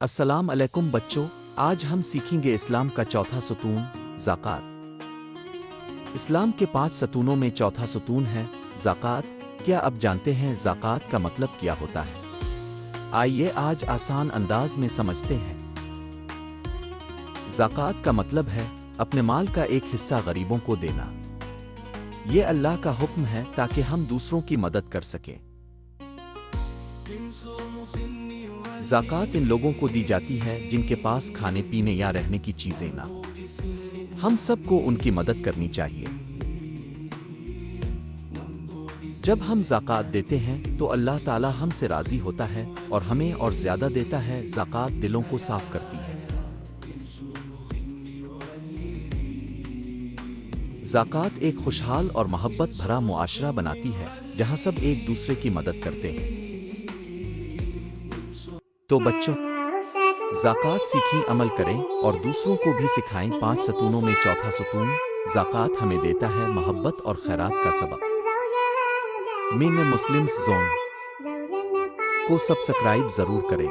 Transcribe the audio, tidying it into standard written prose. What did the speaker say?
السلام علیکم بچوں، آج ہم سیکھیں گے اسلام کا چوتھا ستون زکوٰۃ۔ اسلام کے 5 ستونوں میں چوتھا ستون ہے زکوٰۃ۔ کیا اب جانتے ہیں زکوٰۃ کا مطلب کیا ہوتا ہے؟ آئیے آج آسان انداز میں سمجھتے ہیں۔ زکوٰۃ کا مطلب ہے اپنے مال کا ایک حصہ غریبوں کو دینا۔ یہ اللہ کا حکم ہے تاکہ ہم دوسروں کی مدد کر سکیں۔ زکوٰۃ ان لوگوں کو دی جاتی ہے جن کے پاس کھانے پینے یا رہنے کی چیزیں نہ۔ ہم سب کو ان کی مدد کرنی چاہیے۔ جب ہم زکوٰۃ دیتے ہیں تو اللہ تعالی ہم سے راضی ہوتا ہے اور ہمیں اور زیادہ دیتا ہے۔ زکوٰۃ دلوں کو صاف کرتی ہے۔ زکوٰۃ ایک خوشحال اور محبت بھرا معاشرہ بناتی ہے جہاں سب ایک دوسرے کی مدد کرتے ہیں۔ تو بچوں، زکوٰۃ سیکھیں، عمل کریں اور دوسروں کو بھی سکھائیں۔ 5 ستونوں میں چوتھا ستون زکوٰۃ ہمیں دیتا ہے محبت اور خیرات کا سبق۔ مسلمز زون کو سبسکرائب ضرور کریں۔